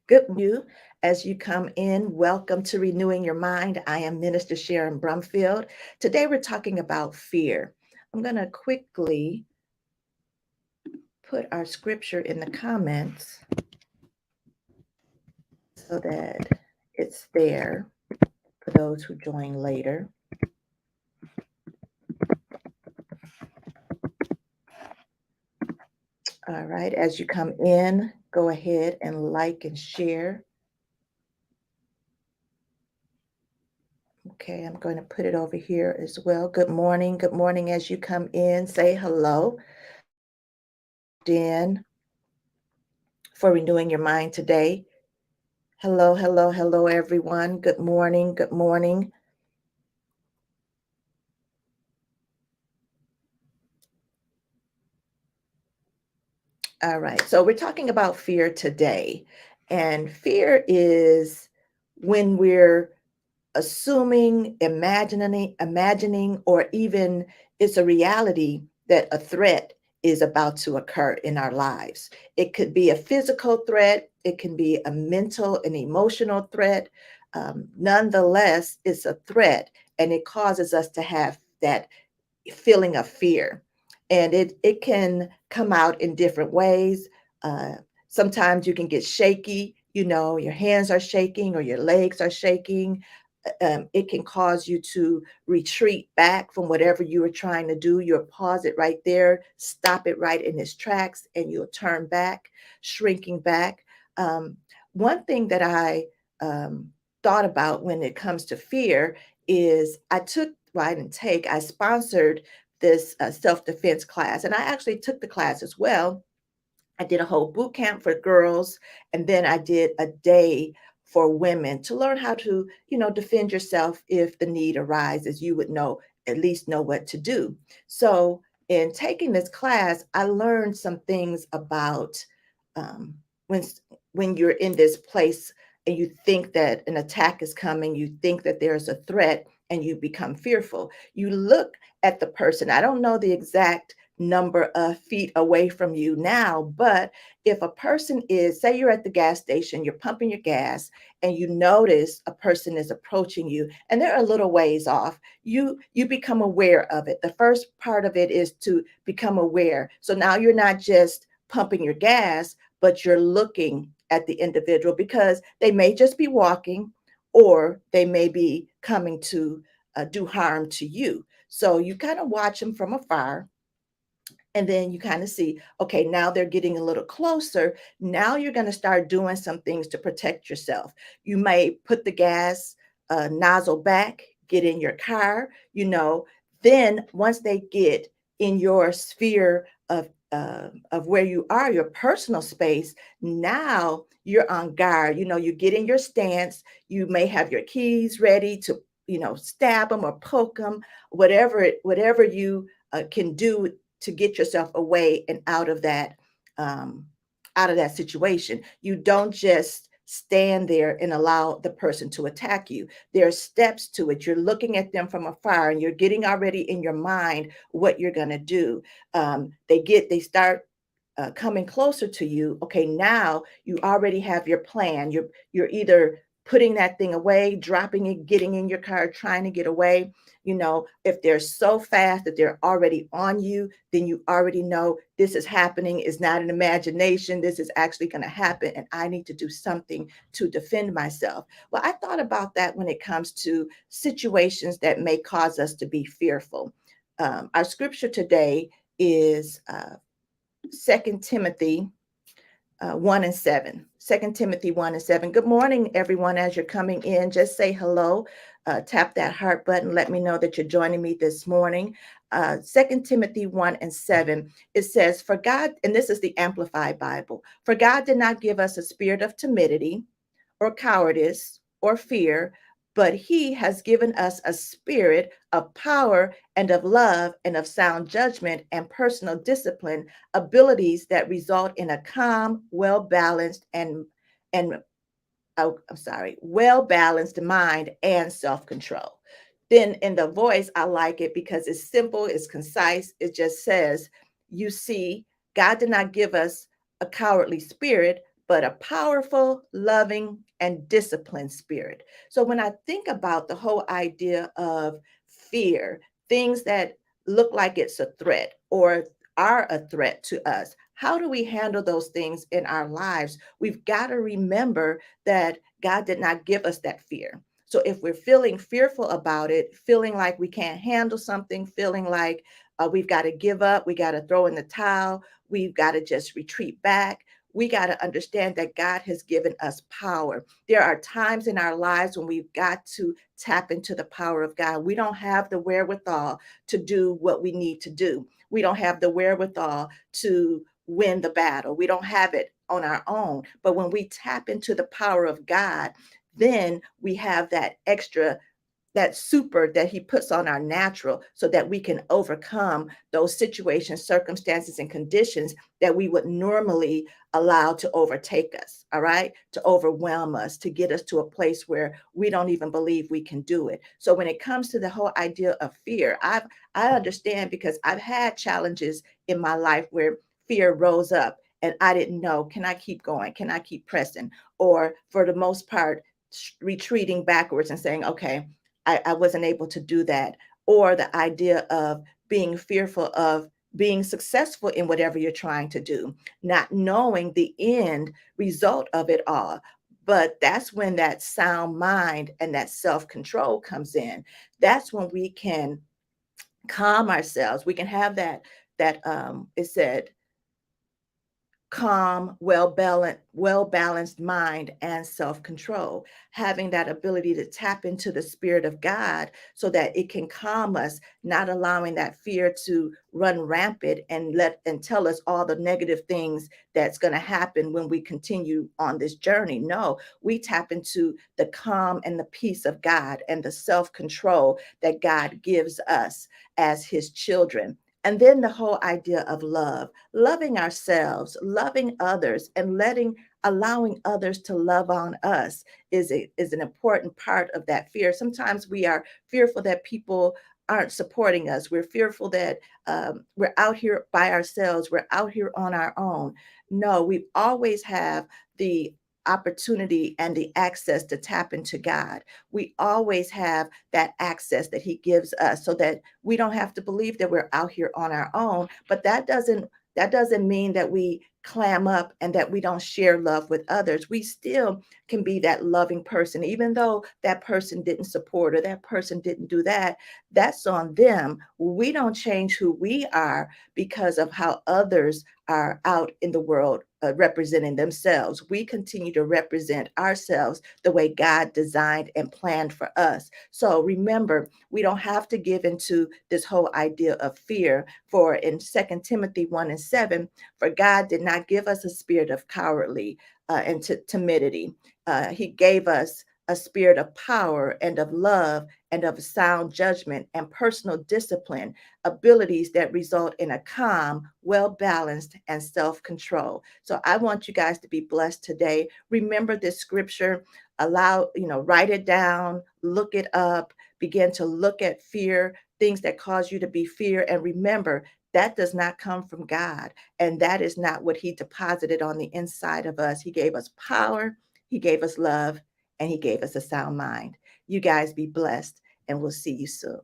Good you as you come in. Welcome to Renewing Your Mind. I am Minister Sharon Brumfield. Today we're talking about fear. I'm going to quickly put our scripture in the comments so that it's there for those who join later. All right, as you come in, go ahead and like and share. Okay, I'm going to put it over here as well. Good morning. Good morning as you come in. Say hello. In for renewing your mind today. Hello, hello, hello, everyone. Good morning. Good morning. All right. So we're talking about fear today. And fear is when we're assuming, imagining, or even it's a reality that a threat is about to occur in our lives. It could be a physical threat, it can be a mental and emotional threat. Nonetheless, it's a threat and it causes us to have that feeling of fear. And it can come out in different ways. Uh, Sometimes you can get shaky, your hands are shaking or your legs are shaking. It can cause you to retreat back from whatever you were trying to do. You'll pause it right there, stop it right in its tracks, and you'll turn back, shrinking back. Um, One thing that I thought about when it comes to fear is I sponsored this self-defense class, and I actually took the class as well. I did a whole boot camp for girls, and then I did a day for women to learn how to, defend yourself if the need arises. You would at least know what to do. So, in taking this class, I learned some things about um, when when you're in this place and you think that an attack is coming, you think that there's a threat, and you become fearful. You look at the person. I don't know the exact number of feet away from you now, but if a person is, say you're at the gas station, you're pumping your gas, and you notice a person is approaching you and they're a little ways off, you become aware of it. The first part of it is to become aware. So now you're not just pumping your gas, but you're looking at the individual because they may just be walking or they may be coming to do harm to you. So you kind of watch them from afar, and then you kind of see, okay, now they're getting a little closer. Now you're going to start doing some things to protect yourself. You may put the gas nozzle back, get in your car, then once they get in your sphere of where you are, your personal space, now you're on guard. You get in your stance. You may have your keys ready to, stab them or poke them, whatever you can do to get yourself away and um, out of that situation. You don't just stand there and allow the person to attack you. There are steps to it. You're looking at them from afar and you're getting already in your mind what you're going to do. They start coming closer to you. Okay, now you already have your plan. You're either putting that thing away, dropping it, getting in your car, trying to get away. If they're so fast that they're already on you, then you already know this is happening. It's not an imagination. This is actually going to happen, and I need to do something to defend myself. Well, I thought about that when it comes to situations that may cause us to be fearful. Our scripture today is 2 Timothy 1 and 7. 2 Timothy 1 and 7. Good morning, everyone. As you're coming in, just say hello. Tap that heart button. Let me know that you're joining me this morning. 2 Timothy 1 and 7. It says, For God, and this is the Amplified Bible, for God did not give us a spirit of timidity or cowardice or fear, but he has given us a spirit of power and of love and of sound judgment and personal discipline, abilities that result in a calm, well-balanced and well balanced mind and self control. Then in the voice, I like it because it's simple, it's concise. It just says, you see, God did not give us a cowardly spirit, but a powerful, loving, and disciplined spirit. So when I think about the whole idea of fear, things that look like it's a threat or are a threat to us, how do we handle those things in our lives? We've got to remember that God did not give us that fear. So if we're feeling fearful about it, feeling like we can't handle something, feeling like we've got to give up, we got to throw in the towel, we've got to just retreat back, we got to understand that God has given us power. There are times in our lives when we've got to tap into the power of God. We don't have the wherewithal to do what we need to do. We don't have the wherewithal to win the battle. We don't have it on our own. But when we tap into the power of God, then we have that extra, that super that he puts on our natural, so that we can overcome those situations, circumstances, and conditions that we would normally allow to overtake us, all right, to overwhelm us, to get us to a place where we don't even believe we can do it. So when it comes to the whole idea of fear, I understand, because I've had challenges in my life where fear rose up and I didn't know, can I keep going, can I keep pressing, or for the most part retreating backwards and saying, okay, I wasn't able to do that. Or the idea of being fearful of being successful in whatever you're trying to do, not knowing the end result of it all. But that's when that sound mind and that self control comes in. That's when we can calm ourselves. We can have it said, calm, well balanced mind and self-control, having that ability to tap into the spirit of God so that it can calm us, not allowing that fear to run rampant and tell us all the negative things that's going to happen when we continue on this journey. No, we tap into the calm and the peace of God and the self-control that God gives us as his children. And then the whole idea of love, loving ourselves, loving others, and allowing others to love on us is an important part of that fear. Sometimes we are fearful that people aren't supporting us. We're fearful that we're out here by ourselves. We're out here on our own. No, we always have the opportunity and the access to tap into God. We always have that access that he gives us, so that we don't have to believe that we're out here on our own. But that doesn't mean that we clam up and that we don't share love with others. We still can be that loving person, even though that person didn't support or that person didn't do that. That's on them. We don't change who we are because of how others are out in the world representing themselves. We continue to represent ourselves the way God designed and planned for us. So remember, we don't have to give into this whole idea of fear. For in 2 Timothy 1:7, for God did not give us a spirit of cowardly and timidity. He gave us a spirit of power and of love and of sound judgment and personal discipline, abilities that result in a calm, well balanced, and self control. So I want you guys to be blessed today. Remember this scripture, write it down, look it up, begin to look at fear, things that cause you to be fear. And remember, that does not come from God. And that is not what he deposited on the inside of us. He gave us power, he gave us love, and he gave us a sound mind. You guys be blessed, and we'll see you soon.